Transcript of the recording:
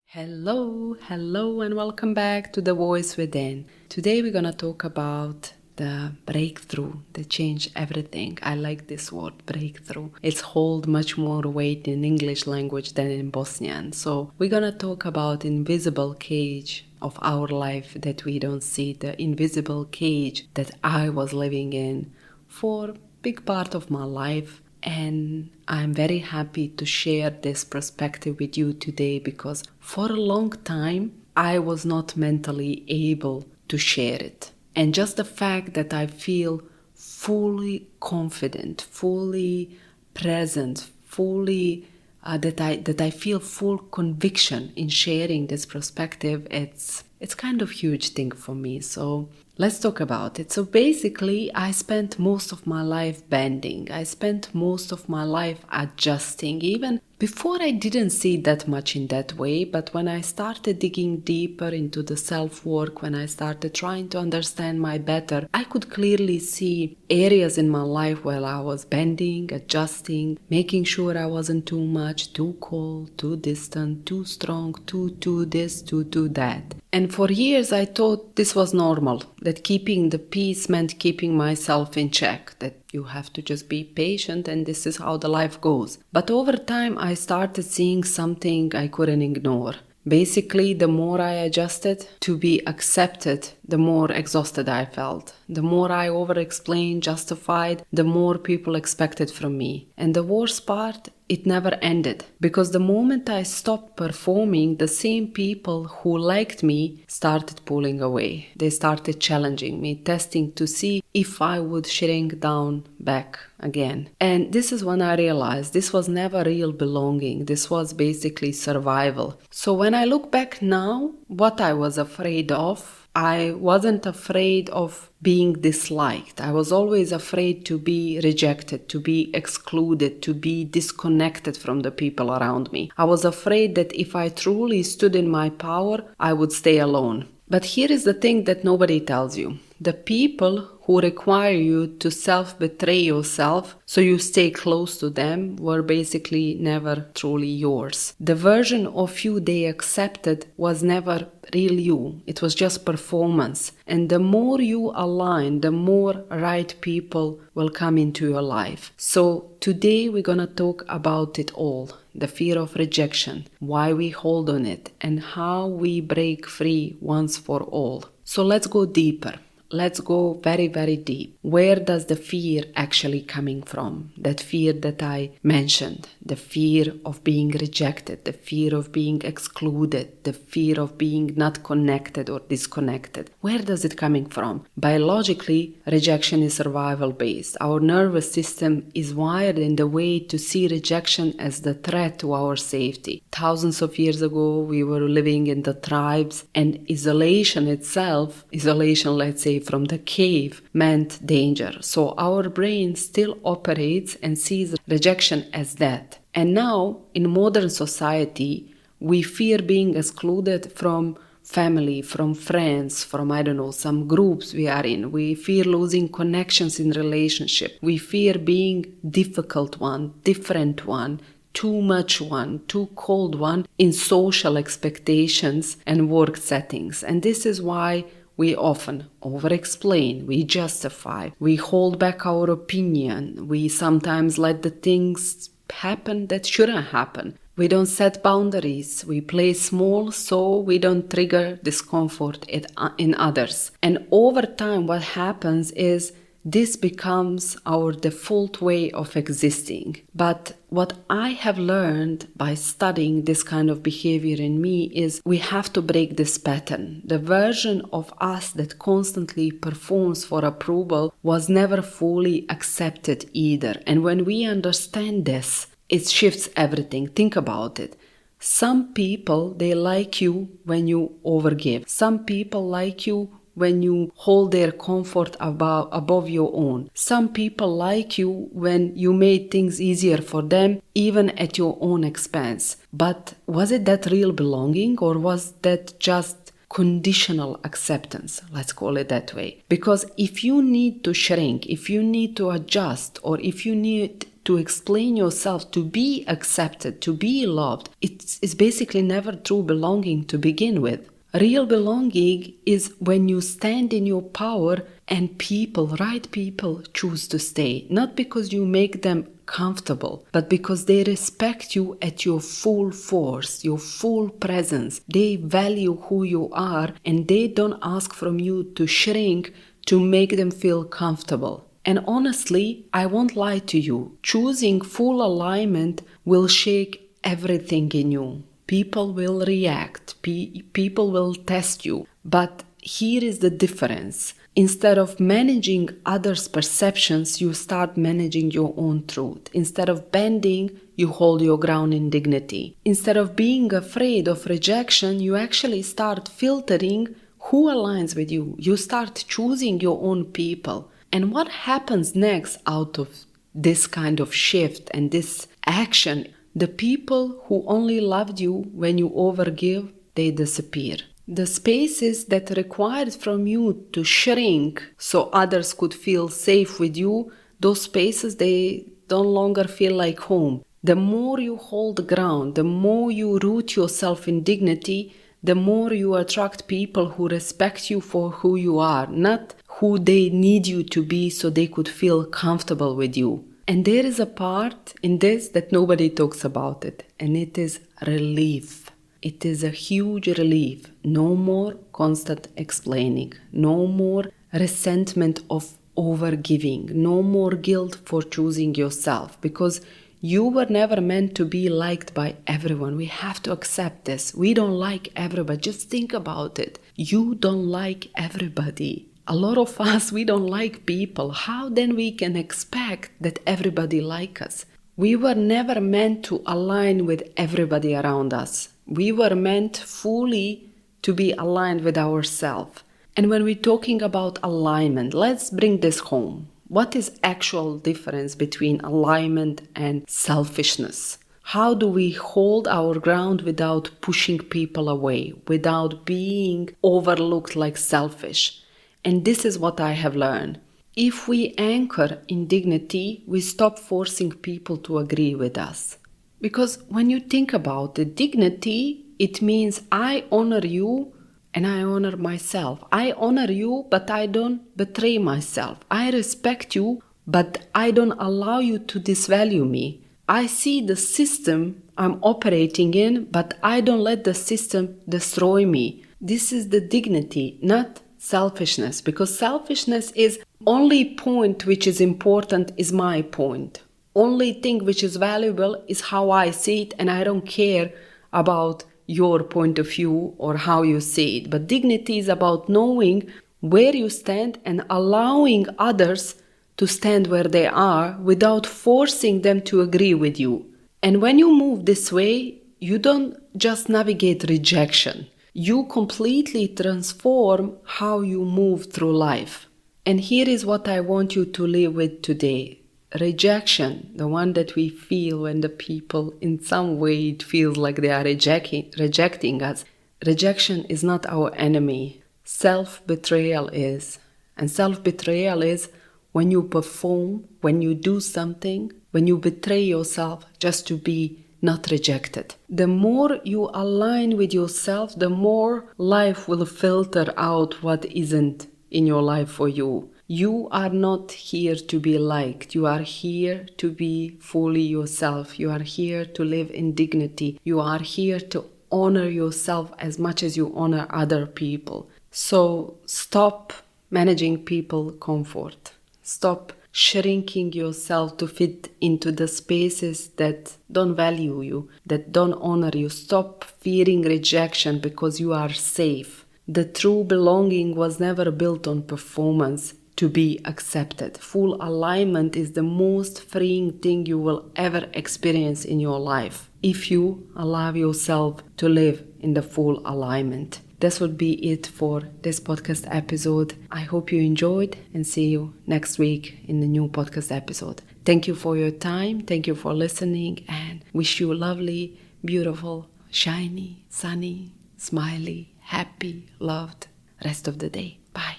Hello, and welcome back to The Voice Within. Today we're gonna talk about the breakthrough that changed everything. I like this word, breakthrough. It's hold much more weight in English language than in Bosnian. So we're gonna talk about invisible cage of our life that we don't see, the invisible cage that I was living in for a big part of my life. And I'm very happy to share this perspective with you today because for a long time I was not mentally able to share it. And just the fact that I feel fully confident, fully present, fully that I feel full conviction in sharing this perspective, it's kind of huge thing for me. So let's talk about it. So basically, I spent most of my life bending. I spent most of my life adjusting. Even before I didn't see that much in that way, but when I started digging deeper into the self-work, when I started trying to understand my better, I could clearly see areas in my life where I was bending, adjusting, making sure I wasn't too much, too cold, too distant, too strong, too this, too that. And for years I thought this was normal, that keeping the peace meant keeping myself in check, that you have to just be patient and this is how the life goes. But over time I started seeing something I couldn't ignore. Basically, the more I adjusted to be accepted, the more exhausted I felt. The more I over-explained, justified, the more people expected from me. And the worst part, it never ended. Because the moment I stopped performing, the same people who liked me started pulling away. They started challenging me, testing to see if I would shrink down back again. And this is when I realized this was never real belonging. This was basically survival. So when I look back now, what I was afraid of, I wasn't afraid of being disliked. I was always afraid to be rejected, to be excluded, to be disconnected from the people around me. I was afraid that if I truly stood in my power, I would stay alone. But here is the thing that nobody tells you. The people who require you to self-betray yourself so you stay close to them were basically never truly yours. The version of you they accepted was never real you. It was just performance. And the more you align, the more right people will come into your life. So today we're gonna talk about it all. The fear of rejection, why we hold on it, and how we break free once for all. So let's go deeper. Let's go very, very deep. Where does the fear actually coming from? That fear that I mentioned, the fear of being rejected, the fear of being excluded, the fear of being not connected or disconnected. Where does it coming from? Biologically, rejection is survival based. Our nervous system is wired in the way to see rejection as the threat to our safety. Thousands of years ago, we were living in the tribes, and isolation, let's say, from the cave meant danger. So our brain still operates and sees rejection as that. And now in modern society, we fear being excluded from family, from friends, from, some groups we are in. We fear losing connections in relationship. We fear being difficult one, different one, too much one, too cold one in social expectations and work settings. And this is why we often over-explain, we justify, we hold back our opinion, we sometimes let the things happen that shouldn't happen. We don't set boundaries, we play small so we don't trigger discomfort in others. And over time what happens is this becomes our default way of existing. But what I have learned by studying this kind of behavior in me is we have to break this pattern. The version of us that constantly performs for approval was never fully accepted either. And when we understand this, it shifts everything. Think about it. Some people, they like you when you overgive. Some people like you when you hold their comfort above your own. Some people like you when you made things easier for them, even at your own expense. But was it that real belonging, or was that just conditional acceptance? Let's call it that way. Because if you need to shrink, if you need to adjust, or if you need to explain yourself, to be accepted, to be loved, it's basically never true belonging to begin with. Real belonging is when you stand in your power and people, right people, choose to stay. Not because you make them comfortable, but because they respect you at your full force, your full presence. They value who you are and they don't ask from you to shrink to make them feel comfortable. And honestly, I won't lie to you. Choosing full alignment will shake everything in you. People will react. People will test you. But here is the difference. Instead of managing others' perceptions, you start managing your own truth. Instead of bending, you hold your ground in dignity. Instead of being afraid of rejection, you actually start filtering who aligns with you. You start choosing your own people. And what happens next out of this kind of shift and this action? The people who only loved you when you overgive, they disappear. The spaces that required from you to shrink so others could feel safe with you, those spaces, they no longer feel like home. The more you hold ground, the more you root yourself in dignity, the more you attract people who respect you for who you are, not who they need you to be so they could feel comfortable with you. And there is a part in this that nobody talks about it, and it is relief. It is a huge relief. No more constant explaining. No more resentment of overgiving. No more guilt for choosing yourself, because you were never meant to be liked by everyone. We have to accept this. We don't like everybody. Just think about it. You don't like everybody. A lot of us, we don't like people. How then we can expect that everybody like us? We were never meant to align with everybody around us. We were meant fully to be aligned with ourselves. And when we're talking about alignment, let's bring this home. What is actual difference between alignment and selfishness? How do we hold our ground without pushing people away, without being overlooked like selfish? And this is what I have learned. If we anchor in dignity, we stop forcing people to agree with us. Because when you think about it, dignity, it means I honor you and I honor myself. I honor you, but I don't betray myself. I respect you, but I don't allow you to disvalue me. I see the system I'm operating in, but I don't let the system destroy me. This is the dignity, not selfishness, because selfishness is only point which is important is my point. Only thing which is valuable is how I see it, and I don't care about your point of view or how you see it. But dignity is about knowing where you stand and allowing others to stand where they are without forcing them to agree with you. And when you move this way, you don't just navigate rejection. You completely transform how you move through life. And here is what I want you to live with today. Rejection, the one that we feel when the people in some way it feels like they are rejecting us. Rejection is not our enemy. Self-betrayal is. And self-betrayal is when you perform, when you do something, when you betray yourself just to be not rejected. The more you align with yourself, the more life will filter out what isn't in your life for you. You are not here to be liked. You are here to be fully yourself. You are here to live in dignity. You are here to honor yourself as much as you honor other people. So stop managing people comfort. Stop shrinking yourself to fit into the spaces that don't value you, that don't honor you. Stop fearing rejection because you are safe. The true belonging was never built on performance to be accepted. Full alignment is the most freeing thing you will ever experience in your life if you allow yourself to live in the full alignment. This would be it for this podcast episode. I hope you enjoyed and see you next week in the new podcast episode. Thank you for your time. Thank you for listening and wish you a lovely, beautiful, shiny, sunny, smiley, happy, loved rest of the day. Bye.